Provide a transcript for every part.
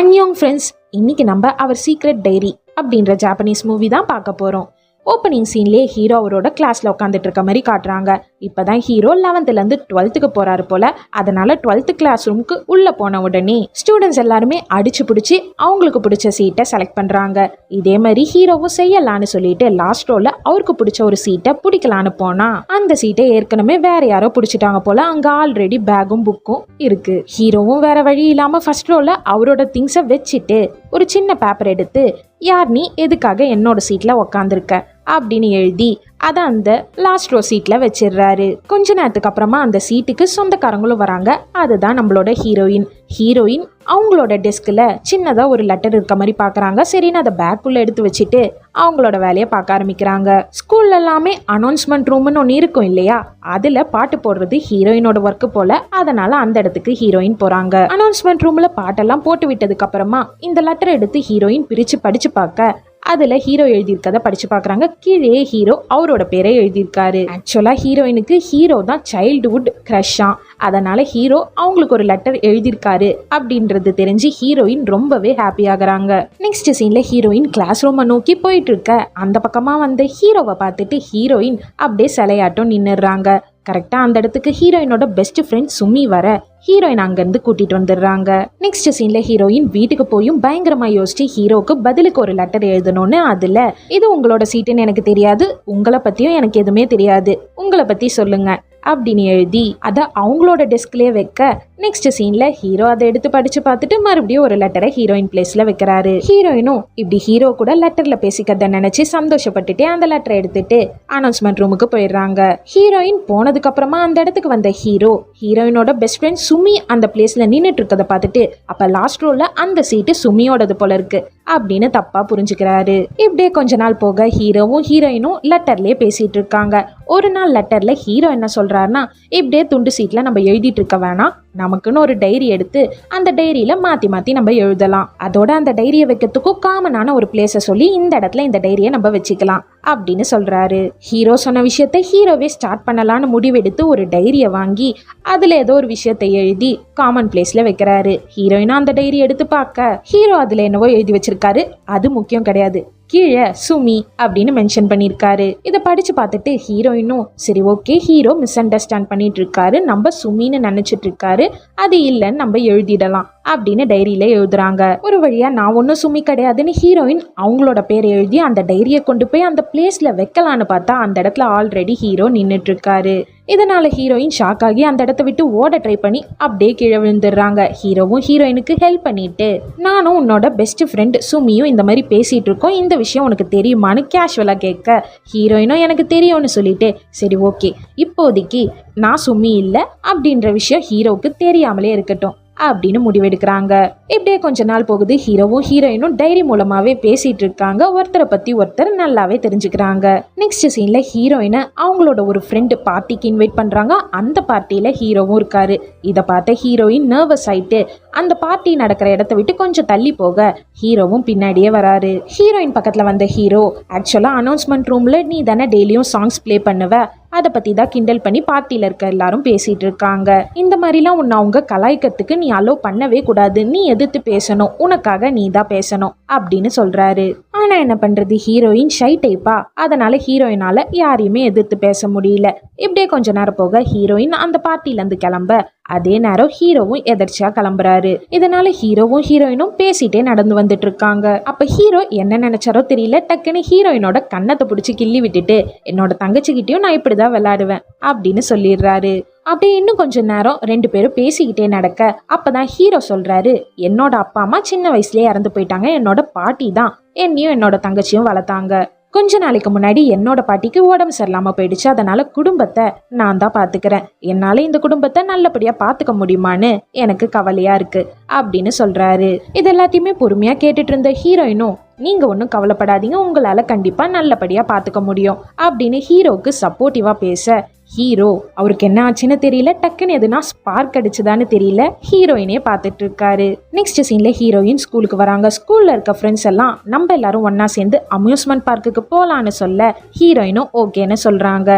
அன்யோங் friends, இன்னைக்கு நம்ம அவர் secret diary அப்படின்ற ஜாப்பனீஸ் மூவி தான் பார்க்க போகிறோம். ஓப்பனிங் சீன்லேயே ஹீரோ அவரோட கிளாஸில் உட்காந்துட்டு இருக்க மாதிரி காட்டுறாங்க. இப்போ தான் ஹீரோ 11th டுவெல்த்துக்கு போகிறாரு போல். அதனால் 12th கிளாஸ் ரூமுக்கு உள்ளே போன உடனே ஸ்டூடெண்ட்ஸ் எல்லாருமே அடிச்சு பிடிச்சி அவங்களுக்கு பிடிச்ச சீட்டை செலக்ட் பண்ணுறாங்க. இதே மாதிரி ஹீரோவும் செய்யலான்னு சொல்லிட்டு லாஸ்ட் ரோவில் அவருக்கு பிடிச்ச ஒரு சீட்டை பிடிக்கலான்னு போனால் அந்த சீட்டை ஏற்கனவே வேற யாரோ பிடிச்சிட்டாங்க போல். அங்கே ஆல்ரெடி பேகும் புக்கும் இருக்குது. ஹீரோவும் வேற வழி இல்லாமல் ஃபர்ஸ்ட் ரோவில் அவரோட திங்ஸை வச்சுட்டு ஒரு சின்ன பேப்பர் எடுத்து, யார் நீ, எதுக்காக என்னோட சீட்டில் உக்காந்துருக்க அப்படின்னு எழுதி அதை அந்த லாஸ்ட் ரோ சீட்டில் வச்சிடுறாரு. கொஞ்ச நேரத்துக்கு அப்புறமா அந்த சீட்டுக்கு சொந்தக்காரங்களும் வராங்க. அதுதான் நம்மளோட ஹீரோயின் அவங்களோட டெஸ்கில் சின்னதாக ஒரு லெட்டர் இருக்க மாதிரி பார்க்குறாங்க. சரின்னு அதை பேக்குள்ளே எடுத்து வச்சுட்டு அவங்களோட வேலையை பார்க்க ஆரம்பிக்கிறாங்க. ஸ்கூல்ல எல்லாமே அனௌன்ஸ்மெண்ட் ரூம்னு ஒன்று இருக்கும் இல்லையா, அதில் பாட்டு போடுறது ஹீரோயினோட ஒர்க்கு போல. அதனால அந்த இடத்துக்கு ஹீரோயின் போகிறாங்க. அனௌன்ஸ்மெண்ட் ரூமில் பாட்டெல்லாம் போட்டு விட்டதுக்கு அப்புறமா இந்த லெட்டர் எடுத்து ஹீரோயின் பிரித்து படித்து பார்க்க அதில் ஹீரோ எழுதியிருக்கதை படித்து பார்க்குறாங்க. கீழே ஹீரோ அவரோட பேரை எழுதியிருக்காரு. ஆக்சுவலாக ஹீரோயினுக்கு ஹீரோ தான் சைல்டுஹுட் க்ரஷ்ஷா. அதனால் ஹீரோ அவங்களுக்கு ஒரு லெட்டர் எழுதியிருக்காரு அப்படின்றது தெரிஞ்சு ஹீரோயின் ரொம்பவே ஹாப்பி ஆகுறாங்க. நெக்ஸ்ட் சீனில் ஹீரோயின் கிளாஸ் ரூமை நோக்கி போயிட்டு இருக்க அந்த பக்கமாக வந்த ஹீரோவை பார்த்துட்டு ஹீரோயின் அப்படியே சிலையாட்டம் நின்றுடுறாங்க. கரெக்டாக அந்த இடத்துக்கு ஹீரோயினோட பெஸ்ட் ஃப்ரெண்ட் சுமி வர ஹீரோயின் அங்கேருந்து கூட்டிட்டு வந்துடுறாங்க. நெக்ஸ்ட் சீன்ல ஹீரோயின் வீட்டுக்கு போயும் பயங்கரமா யோசிச்சு ஹீரோக்கு பதிலுக்கு ஒரு லெட்டர் எழுதணும்னு, அதுல இது உங்களோட சீட்டுன்னு எனக்கு தெரியாது, உங்களை பத்தியும் எனக்கு எதுவுமே தெரியாது, உங்களை பத்தி சொல்லுங்க அப்படின்னு எழுதி அதை அவங்களோட டெஸ்க்லேயே வைக்க நெக்ஸ்ட் சீன்ல ஹீரோ அதை எடுத்து படிச்சு பார்த்துட்டு மறுபடியும் ஒரு லெட்டரை ஹீரோயின் பிளேஸ்ல வைக்கிறாரு. ஹீரோயினும் இப்படி ஹீரோ கூட லெட்டர்ல பேசிக்கிறத நினைச்சு சந்தோஷப்பட்டுட்டு அந்த லெட்டரை எடுத்துட்டு அனௌன்ஸ்மெண்ட் ரூமுக்கு போயிடுறாங்க. ஹீரோயின் போனதுக்கு அப்புறமா அந்த இடத்துக்கு வந்த ஹீரோயினோட பெஸ்ட் ஃப்ரெண்ட் சுமி அந்த பிளேஸ்ல நின்றுட்டு இருக்கதை பார்த்துட்டு, அப்ப லாஸ்ட் ரோல அந்த சீட்டு சுமியோடது போல இருக்கு அப்படின்னு தப்பா புரிஞ்சுக்கிறாரு. இப்படியே கொஞ்ச நாள் போக ஹீரோவும் ஹீரோயினும் லெட்டர்லயே பேசிட்டு இருக்காங்க. ஒரு நாள் லெட்டர்ல ஹீரோ என்ன சொல்றாருன்னா, இப்படியே துண்டு சீட்ல நம்ம எழுதிட்டு இருக்க வேணாம், நமக்குன்னு ஒரு டைரி எடுத்து அந்த டைரியில மாத்தி மாத்தி நம்ம எழுதலாம். அதோட அந்த டைரியை வைக்கிறதுக்கும் காமனான ஒரு பிளேஸை சொல்லி இந்த இடத்துல இந்த டைரியை நம்ம வச்சுக்கலாம் அப்படின்னு சொல்றாரு. ஹீரோ சொன்ன விஷயத்த ஹீரோவே ஸ்டார்ட் பண்ணலான்னு முடிவெடுத்து ஒரு டைரியை வாங்கி அதுல ஏதோ ஒரு விஷயத்தை எழுதி காமன் பிளேஸ்ல வைக்கிறாரு. ஹீரோயினா அந்த டைரி எடுத்து பார்க்க ஹீரோ அதுல என்னவோ எழுதி வச்சிருக்காரு. அது முக்கியம் கிடையாது, கீழே சுமி அப்படின்னு மென்ஷன் பண்ணியிருக்காரு. இதை படிச்சு பார்த்துட்டு ஹீரோயினும் சரி ஓகே, ஹீரோ மிஸ் அண்டர்ஸ்டாண்ட் பண்ணிட்டு இருக்காரு, நம்ம சுமின்னு நினைச்சிட்டு இருக்காரு, அது இல்லைன்னு நம்ம எழுதிடலாம் அப்படின்னு டைரியில எழுதுறாங்க. ஒரு வழியா நான் ஒன்னும் சுமி கிடையாதுன்னு ஹீரோயின் அவங்களோட பேரை எழுதி அந்த டைரியை கொண்டு போய் அந்த பிளேஸ்ல வைக்கலான்னு பார்த்தா அந்த இடத்துல ஆல்ரெடி ஹீரோ நின்றுட்டு இருக்காரு. இதனால ஹீரோயின் ஷாக் ஆகி அந்த இடத்த விட்டு ஓட ட்ரை பண்ணி அப்படியே கீழே விழுந்துடுறாங்க. ஹீரோவும் ஹீரோயினுக்கு ஹெல்ப் பண்ணிட்டு, நானும் உன்னோட பெஸ்ட் ஃப்ரெண்ட் சுமியும் இந்த மாதிரி பேசிட்டு இருக்கோம், இந்த விஷயம் உனக்கு தெரியுமான்னு கேஷுவலா கேட்க ஹீரோயினும் எனக்கு தெரியும்னு சொல்லிட்டு, சரி ஓகே இப்போதைக்கு நான் சுமி இல்லை அப்படின்ற விஷயம் ஹீரோவுக்கு தெரியாமலே இருக்கட்டும் அப்படின்னு முடிவெடுக்கிறாங்க. இப்படியே கொஞ்ச நாள் போகுது. ஹீரோவும் ஹீரோயினும் டைரி மூலமாவே பேசிட்டு இருக்காங்க. ஒருத்தரை பத்தி ஒருத்தர் நல்லாவே தெரிஞ்சுக்கிறாங்க. நெக்ஸ்ட் சீன்ல ஹீரோயினை அவங்களோட ஒரு ஃப்ரெண்டு பார்ட்டிக்கு இன்வைட் பண்றாங்க. அந்த பார்ட்டியில ஹீரோவும் இருக்காரு. இதை பார்த்த ஹீரோயின் நர்வஸ் ஆயிட்டு அந்த பார்ட்டி நடக்கிற இடத்த விட்டு கொஞ்சம் தள்ளி போக ஹீரோவும் பின்னாடியே வராரு. ஹீரோயின் பக்கத்துல வந்த ஹீரோ, ஆக்சுவலா அனௌன்ஸ்மெண்ட் ரூம்ல நீ தானே டெய்லியும் சாங்ஸ் பிளே பண்ணுவ, அதை பத்தி தான் கிண்டல் பண்ணி பார்ட்டியில இருக்க எல்லாரும் பேசிட்டு இருக்காங்க. இந்த மாதிரிலாம் உன்னை அவங்க கலாய்க்கிறதுக்கு நீ அலோவ் பண்ணவே கூடாது, நீ எதிர்த்து பேசணும், உனக்காக நீ தான் பேசணும் அப்படின்னு சொல்றாரு. ஆனா என்ன பண்றது, ஹீரோயின் ஷை டைப்பா, அதனால ஹீரோயினால யாரையுமே எதிர்த்து பேச முடியல. இப்படியே கொஞ்ச நேரம் போக ஹீரோயின் அந்த பார்ட்டில இருந்து கிளம்ப அதே நேரம் ஹீரோவும் எதர்ச்சியா கிளம்புறாரு. இதனால ஹீரோவும் ஹீரோயினும் பேசிட்டே நடந்து வந்துட்டு இருக்காங்க. அப்ப ஹீரோ என்ன நினைச்சாரோ தெரியல, டக்குன்னு ஹீரோயினோட கன்னத்தை பிடிச்சி கிள்ளி விட்டுட்டு, என்னோட தங்கச்சிக்கிட்டையும் நான் இப்படிதான் விளையாடுவேன் அப்படின்னு சொல்லிடுறாரு. அப்படியே இன்னும் கொஞ்ச நேரம் ரெண்டு பேரும் பேசிக்கிட்டே நடக்க அப்பதான் ஹீரோ சொல்றாரு, என்னோட அப்பா அம்மா சின்ன வயசுலயே இறந்து போயிட்டாங்க, என்னோட பாட்டி தான் என்னையும் என்னோட தங்கச்சியும் வளர்த்தாங்க. கொஞ்ச நாளைக்கு முன்னாடி என்னோட பாட்டிக்கு உடம்பு சரியில்லாம போயிடுச்சு, அதனால குடும்பத்தை நான் தான் பாத்துக்கிறேன், என்னால இந்த குடும்பத்தை நல்லபடியா பாத்துக்க முடியுமான்னு எனக்கு கவலையா இருக்கு அப்படின்னு சொல்றாரு. இது எல்லாத்தையுமே பொறுமையா கேட்டுட்டு இருந்த ஹீரோயினும், நீங்க ஒன்றும் கவலைப்படாதீங்க, உங்களால கண்டிப்பா நல்லபடியா பாத்துக்க முடியும் அப்படின்னு ஹீரோக்கு சப்போர்ட்டிவா பேச ஹீரோ அவருக்கு என்ன ஆச்சுன்னு தெரியல, டக்குன்னு எதுனா ஸ்பார்க் அடிச்சுதான்னு தெரியல, ஹீரோயினே பார்த்துட்டு இருக்காரு. நெக்ஸ்ட் சீன்ல ஹீரோயின் ஸ்கூலுக்கு வராங்க. ஸ்கூல்ல இருக்க ஃப்ரெண்ட்ஸ் எல்லாம் நம்ம எல்லாரும் ஒன்னா சேர்ந்து அம்யூஸ்மெண்ட் பார்க்குக்கு போலான்னு சொல்ல ஹீரோயினும் ஓகேன்னு சொல்றாங்க.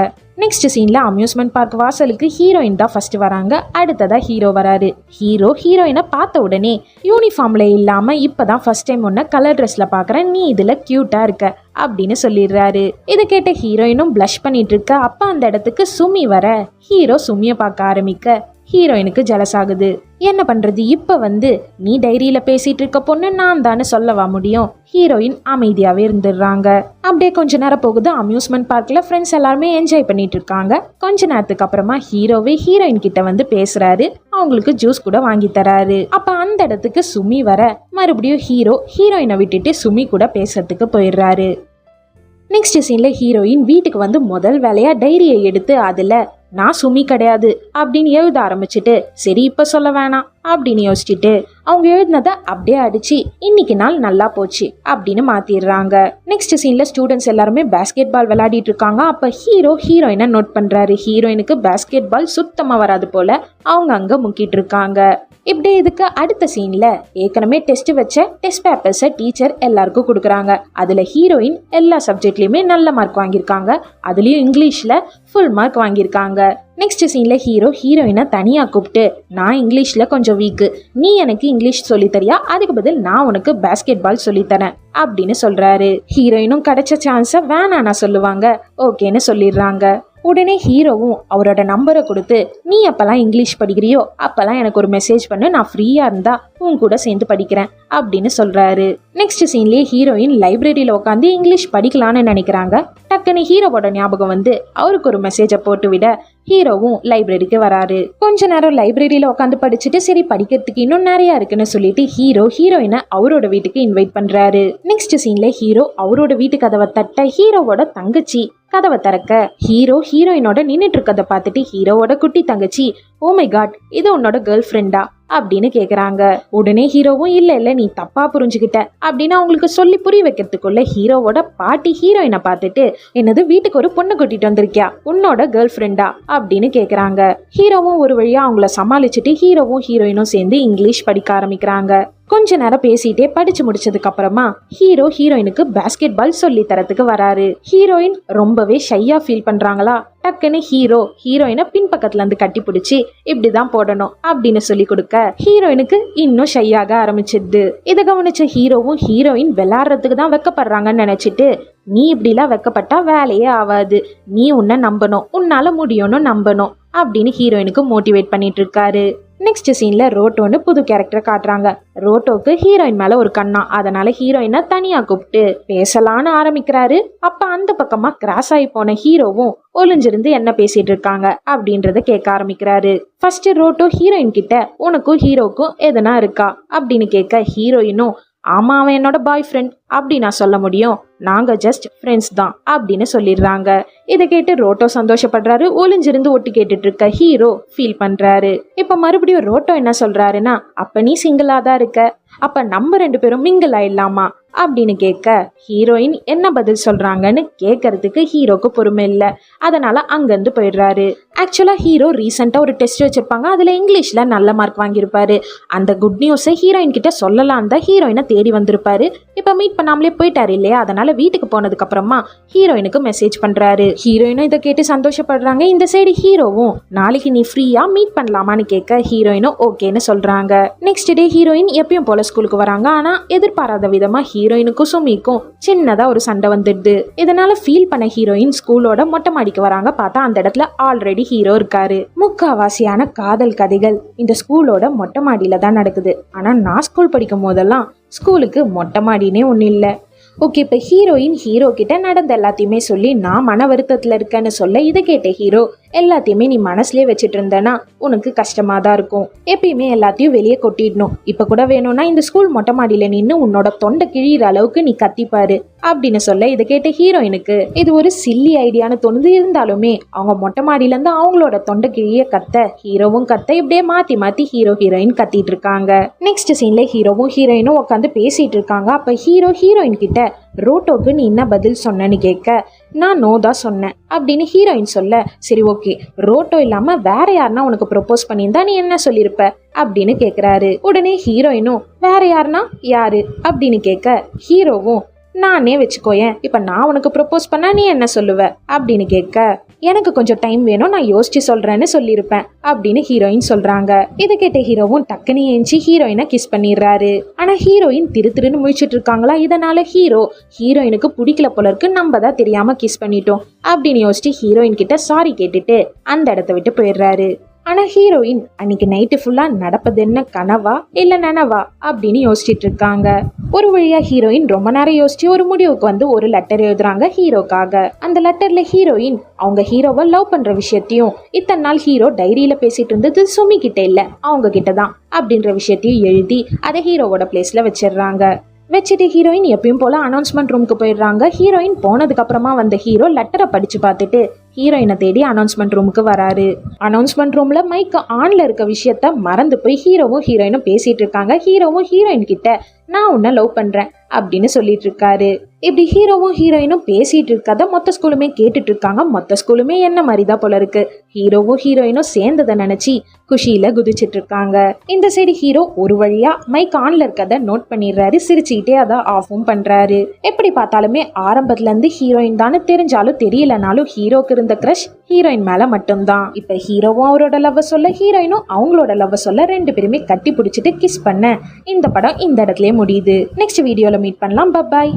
நெக்ஸ்ட் சீன்ல அம்யூஸ்மெண்ட் பார்க் வாசலுக்கு ஹீரோயின் தான் ஃபர்ஸ்ட் வராங்க. அடுத்ததா ஹீரோ வராரு. ஹீரோ ஹீரோயினை பார்த்த உடனே யூனிஃபார்ம்ல இல்லாம இப்பதான் ஃபர்ஸ்ட் டைம் ஒன்னு கலர் ட்ரெஸ்ல பாக்குறேன், நீ இதுல கியூட்டா இருக்க அப்படின்னு சொல்லிடுறாரு. இதை கேட்ட ஹீரோயினும் பிளஷ் பண்ணிட்டு இருக்க. அப்ப அந்த இடத்துக்கு சுமி வர ஹீரோ சுமிய பார்க்க ஆரம்பிக்க ஹீரோயினுக்கு ஜலஸ் ஆகுது. என்ன பண்றது, இப்ப நீ டைரியில பேசிட்டு இருக்க பொண்ணு நான் தானே சொல்லவா முடியும். ஹீரோயின் அமைதியாவே இருந்துடுறாங்க. அப்படியே கொஞ்ச நேரம் போகுது. அம்யூஸ்மெண்ட் பார்க்ல ஃப்ரெண்ட்ஸ் எல்லாருமே என்ஜாய் பண்ணிட்டு இருக்காங்க. கொஞ்ச நேரத்துக்கு அப்புறமா ஹீரோவே ஹீரோயின் கிட்ட பேசுறாரு. அவங்களுக்கு ஜூஸ் கூட வாங்கி தராரு. அப்ப அந்த இடத்துக்கு சுமி வர மறுபடியும் ஹீரோ ஹீரோயினை விட்டுட்டு சுமி கூட பேசுறதுக்கு போயிடுறாரு. நெக்ஸ்ட் சீன்ல ஹீரோயின் வீட்டுக்கு முதல் வேலையா டைரியை எடுத்து அதுல நான் சுமி கிடையாது அப்படின்னு எழுத ஆரம்பிச்சுட்டு சரி இப்ப சொல்ல வேணாம் அப்படின்னு யோசிச்சுட்டு அவங்க எழுதினதை அப்படியே அடிச்சு இன்னைக்கு நாள் நல்லா போச்சு அப்படின்னு மாத்திடுறாங்க. நெக்ஸ்ட் சீன்ல ஸ்டூடெண்ட்ஸ் எல்லாருமே பேஸ்கெட் பால் விளையாடிட்டு இருக்காங்க. அப்ப ஹீரோ ஹீரோயினை நோட் பண்றாரு. ஹீரோயினுக்கு பேஸ்கெட் பால் சுத்தமா வராது போல அவங்க அங்க முக்கிட்டு இருக்காங்க. இப்படி இதுக்கு அடுத்த சீன்ல ஏற்கனவே டெஸ்ட் வச்ச டெஸ்ட் பேப்பர்ஸை டீச்சர் எல்லாருக்கும் கொடுக்குறாங்க. அதுல ஹீரோயின் எல்லா சப்ஜெக்ட்லயுமே நல்ல மார்க் வாங்கியிருக்காங்க. அதுலயும் இங்கிலீஷ்ல ஃபுல் மார்க் வாங்கியிருக்காங்க. நெக்ஸ்ட் சீன்ல ஹீரோ ஹீரோயினை தனியா கூப்பிட்டு நான் இங்கிலீஷ்ல கொஞ்சம் வீக்கு, நீ எனக்கு இங்கிலீஷ் சொல்லித்தரியா, அதுக்கு பதில் நான் உனக்கு பேஸ்கெட் பால் சொல்லித்தரேன் அப்படின்னு சொல்றாரு. ஹீரோயினும் கிடைச்ச சான்ஸை வேணானா சொல்லுவாங்க. ஓகேன்னு சொல்லிடுறாங்க. உடனே ஹீரோவும் அவரோட நம்பரை கொடுத்து நீ எப்பெல்லாம் இங்கிலீஷ் படிக்கிறியோ அப்பெல்லாம் எனக்கு ஒரு மெசேஜ் பண்ணு, நான் ஃப்ரீயா இருந்தா உன் கூட சேர்ந்து படிக்கிறேன் அப்படின்னு சொல்றாரு. நெக்ஸ்ட் சீன்லயே ஹீரோயின் லைப்ரரியில உட்காந்து இங்கிலீஷ் படிக்கலான்னு நினைக்கிறாங்க. டக்குன்னு ஹீரோவோட ஞாபகம் அவருக்கு ஒரு மெசேஜை போட்டு விட ஹீரோவும் லைப்ரரிக்கு வராரு. கொஞ்ச நேரம் லைப்ரரியில உட்காந்து படிச்சுட்டு சரி படிக்கிறதுக்கு இன்னும் நிறைய இருக்குன்னு சொல்லிட்டு ஹீரோ ஹீரோயினை அவரோட வீட்டுக்கு இன்வைட் பண்றாரு. நெக்ஸ்ட் சீன்ல ஹீரோ அவரோட வீட்டு கதவை தட்ட ஹீரோவோட தங்கச்சி கதவை திறக்க ஹீரோ ஹீரோயினோட நின்னுட்டு இருக்கத பார்த்துட்டு ஹீரோவோட குட்டி தங்கச்சி ஓ மை காட் இது உன்னோட கேர்ள் ஃப்ரெண்டா அப்படின்னு கேக்குறாங்க. உடனே ஹீரோவும் இல்ல நீ தப்பா புரிஞ்சுக்கிட்ட அப்படின்னு அவங்களுக்கு சொல்லி புரிய வைக்கிறதுக்குள்ள ஹீரோவோட பாட்டி ஹீரோயினை பார்த்துட்டு என்னது வீட்டுக்கு ஒரு பொண்ணு கூட்டிட்டு வந்திருக்கியா, உன்னோட கேர்ள் ஃப்ரெண்டா அப்படின்னு கேக்குறாங்க. ஹீரோவும் ஒரு வழியா அவங்கள சமாளிச்சுட்டு ஹீரோவும் ஹீரோயினும் சேர்ந்து இங்கிலீஷ் படிக்க ஆரம்பிக்கிறாங்க. கொஞ்ச நேரம் பேசிட்டே படிச்சு முடிச்சதுக்கு அப்புறமா ஹீரோ ஹீரோயினுக்கு பேஸ்கெட் பால் சொல்லி தரத்துக்கு வராரு. ஹீரோயின் ரொம்பவே ஷையா ஃபீல் பண்றாங்களா. டக்குன்னு ஹீரோ ஹீரோயினை பின்பக்கத்துல இருந்து கட்டி பிடிச்சி இப்படிதான் போடணும் அப்படின்னு சொல்லி கொடுக்க ஹீரோயினுக்கு இன்னும் ஷையாக ஆரம்பிச்சிடுது. இதை கவனிச்ச ஹீரோவும் ஹீரோயின் விளையாடுறதுக்கு தான் வெக்கப்படுறாங்கன்னு நினைச்சிட்டு நீ இப்படிலாம் வெக்கப்பட்டா வேலையே ஆகாது, நீ உன்னை நம்பணும், உன்னால முடியும்னு நம்பணும் அப்படின்னு ஹீரோயினுக்கு மோட்டிவேட் பண்ணிட்டு இருக்காரு. நெக்ஸ்ட் சீன்ல ரோட்டோன்னு புது கேரக்டரை காட்டுறாங்க. ரோட்டோக்கு ஹீரோயின் மேல ஒரு கண்ணா, அதனால ஹீரோயினை தனியா கூப்பிட்டு பேசலான்னு ஆரம்பிக்கிறாரு. அப்ப அந்த பக்கமா கிராஸ் ஆகி போன ஹீரோவும் ஒளிஞ்சிருந்து என்ன பேசிட்டு இருக்காங்க அப்படின்றத கேட்க ஆரம்பிக்கிறாரு. ஃபர்ஸ்ட் ரோட்டோ ஹீரோயின் கிட்ட உனக்கும் ஹீரோக்கும் எதனா இருக்கா அப்படின்னு கேட்க ஹீரோயினும் ஆமா அவன் என்னோட பாய் ஃப்ரெண்ட் அப்படி நான் சொல்ல முடியும், நாங்க ஜஸ்ட் ஃப்ரெண்ட்ஸ் தான் அப்படின்னு சொல்லிடுறாங்க. இதை கேட்டு ரோட்டோ சந்தோஷப்படுறாரு. ஒளிஞ்சிருந்து ஒட்டு கேட்டுட்டு இருக்க ஹீரோ ஃபீல் பண்றாரு. இப்ப மறுபடியும் ரோட்டோ என்ன சொல்றாருன்னா அப்ப நீ சிங்கிளா தான் இருக்க, அப்ப நம்ம 2 பேரும் மிங்கிள் ஆயிடலாமா அப்படின்னு கேட்க ஹீரோயின் என்ன பதில் சொல்றாங்கன்னு கேட்கறதுக்கு ஹீரோக்கு பொறுமை இல்லை. அதனால அங்கிருந்து போயிடுறாரு. ஆக்சுவலா ஹீரோ ரீசெண்டா ஒரு டெஸ்ட் வச்சிருப்பாங்க. அதுல இங்கிலீஷ்ல நல்ல மார்க் வாங்கியிருப்பாரு. அந்த குட் நியூஸை ஹீரோயின் கிட்ட சொல்லலாம் தான் ஹீரோயினை தேடி வந்திருப்பாரு. இப்ப மீட் பண்ணாமலே போயிட்டாரு இல்லையா. அதனால வீட்டுக்கு போனதுக்கு அப்புறமா ஹீரோயினுக்கு மெசேஜ் பண்றாரு. ஹீரோயினும் இதை கேட்டு சந்தோஷப்படுறாங்க. இந்த சைடு ஹீரோவும் நாளைக்கு நீ ஃப்ரீயா மீட் பண்ணலாமான்னு கேட்க ஹீரோயினும் ஓகேன்னு சொல்றாங்க. நெக்ஸ்ட் டே ஹீரோயின் எப்பயும் போல ஸ்கூலுக்கு வராங்க. ஆனா எதிர்பாராத விதமா ஹீரோயினுக்கும் சுமிக்கும் சின்னதா ஒரு சண்டை வந்துடுது. இதனால ஃபீல் பண்ண ஹீரோயின் ஸ்கூலோட மொட்டை மாடிக்கு வராங்க. பார்த்தா அந்த இடத்துல ஆல்ரெடி ஹீரோ இருக்காரு. முக்காவாசியான காதல் கதைகள் இந்த ஸ்கூலோட மொட்டை மாடியில தான் நடக்குது. ஆனா நான் ஸ்கூல் படிக்கும் போதெல்லாம் ஸ்கூலுக்கு மொட்டை மாடினே ஒண்ணு இல்லை. ஓகே, இப்போ ஹீரோயின் ஹீரோ கிட்ட நடந்த எல்லாத்தையுமே சொல்லி நான் மன வருத்தத்தில் இருக்கேன்னு சொல்ல இதை கேட்ட ஹீரோ எல்லாத்தையுமே நீ மனசுலேயே வச்சுட்டு இருந்தேன்னா உனக்கு கஷ்டமா தான் இருக்கும், எப்பயுமே எல்லாத்தையும் வெளியே கொட்டிடணும், இப்போ கூட வேணும்னா இந்த ஸ்கூல் மொட்டை மாடியில் நின்று உன்னோட தொண்டை கிழிகிற அளவுக்கு நீ கத்திப்பாரு அப்படின்னு சொல்ல இதை கேட்ட ஹீரோயினுக்கு இது ஒரு சில்லி ஐடியான்னு தோணுது. இருந்தாலுமே அவங்க மொட்டை மாடியிலேருந்து அவங்களோட தொண்டை கிழிய கத்த ஹீரோவும் கத்த இப்படியே மாற்றி மாற்றி ஹீரோ ஹீரோயின் கத்திட்டு இருக்காங்க. நெக்ஸ்ட் சீன்ல ஹீரோவும் ஹீரோயினும் உட்காந்து பேசிட்டு இருக்காங்க. அப்போ ஹீரோ ஹீரோயின் கிட்ட ரோட்டோக்கு நீ என்ன பதில் சொன்னேன்னு கேட்க நான் நோ தான் சொன்னேன் அப்படின்னு ஹீரோயின் சொல்ல சரி ஓகே, ரோட்டோ இல்லாம வேற யாருன்னா உனக்கு ப்ரொபோஸ் பண்ணியிருந்தா நீ என்ன சொல்லியிருப்ப அப்படின்னு கேட்குறாரு. உடனே ஹீரோயினும் வேற யாருன்னா யாரு அப்படின்னு கேட்க ஹீரோவும் நானே வச்சுக்கோயேன், இப்ப நான் உனக்கு ப்ரொபோஸ் பண்ணா நீ என்ன சொல்லுவ அப்படின்னு கேட்க எனக்கு கொஞ்சம் டைம் வேணும், நான் யோசிச்சு சொல்றேன்னு சொல்லியிருப்பேன் அப்படின்னு ஹீரோயின் சொல்றாங்க. இதை கேட்ட ஹீரோவும் டக்குனு ஏஞ்சி ஹீரோயினை கிஸ் பண்ணிடுறாரு. ஆனா ஹீரோயின் திருன்னு முழிச்சிட்டு இருக்காங்களா, இதனால ஹீரோயினுக்கு பிடிக்கல போல இருக்கு, நம்ம தான் தெரியாம கிஸ் பண்ணிட்டோம் அப்படின்னு யோசிச்சு ஹீரோயின் கிட்ட சாரி கேட்டுட்டு அந்த இடத்த விட்டு போயிடுறாரு. ஆனா ஹீரோயின் அன்னைக்கு நைட்டு ஃபுல்லா நடப்பது என்ன கனவா இல்ல நனவா அப்படின்னு யோசிச்சுட்டு இருக்காங்க. ஒரு வழியா ஹீரோயின் ரொம்ப நேரம் யோசிச்சு ஒரு முடிவுக்கு வந்து ஒரு லெட்டர் எழுதுறாங்க ஹீரோக்காக. அந்த லெட்டர்ல ஹீரோயின் அவங்க ஹீரோவை லவ் பண்ற விஷயத்தையும், இத்தனை நாள் ஹீரோ டைரியில பேசிட்டு இருந்தது சுமி கிட்ட இல்ல அவங்க கிட்டதான் அப்படின்ற விஷயத்தையும் எழுதி அதை ஹீரோவோட பிளேஸ்ல வச்சிடுறாங்க. வச்சுட்டு ஹீரோயின் எப்பயும் போல அனௌன்ஸ்மெண்ட் ரூமுக்கு போயிடுறாங்க. ஹீரோயின் போனதுக்கு அப்புறமா வந்த ஹீரோ லெட்டரை படிச்சு பார்த்துட்டு ஹீரோயினை தேடி அனௌன்ஸ்மெண்ட் ரூமுக்கு வராரு. அனௌன்ஸ்மெண்ட் ரூம்ல மைக்கு ஆன்ல இருக்க விஷயத்த மறந்து போய் ஹீரோவும் ஹீரோயினும் பேசிட்டு இருக்காங்க. ஹீரோவும் ஹீரோயின் கிட்ட நான் உன்னை லவ் பண்றேன் அப்படின்னு சொல்லிட்டு இருக்காரு. இப்படி ஹீரோவும் ஹீரோயினும் பேசிட்டு இருக்கத மொத்த ஸ்கூலுமே கேட்டுட்டு இருக்காங்க. மொத்த ஸ்கூலுமே என்ன மாதிரிதான் போல இருக்கு. ஹீரோவும் ஹீரோயினும் சேர்ந்ததை நினைச்சு குஷியில குதிச்சிட்டு இருக்காங்க. இந்த சைடு ஹீரோ ஒரு வழியா மைக் ஆன்ல இருக்கத நோட் பண்ணிடுறாரு. சிரிச்சுக்கிட்டே அதை ஆஃபும் பண்றாரு. எப்படி பார்த்தாலுமே ஆரம்பத்துல இருந்து ஹீரோயின் தானே தெரிஞ்சாலும் தெரியலனாலும் ஹீரோக்கு இருந்த கிரஷ் ஹீரோயின் மேல மட்டும்தான். இப்ப ஹீரோவும் அவரோட லவ் சொல்ல, ஹீரோயினும் அவங்களோட லவ் சொல்ல, ரெண்டு பேருமே கட்டி பிடிச்சிட்டு கிஸ் பண்ண இந்த படம் இந்த இடத்துலயே முடியுது. நெக்ஸ்ட் வீடியோல மீட் பண்ணலாம். பை.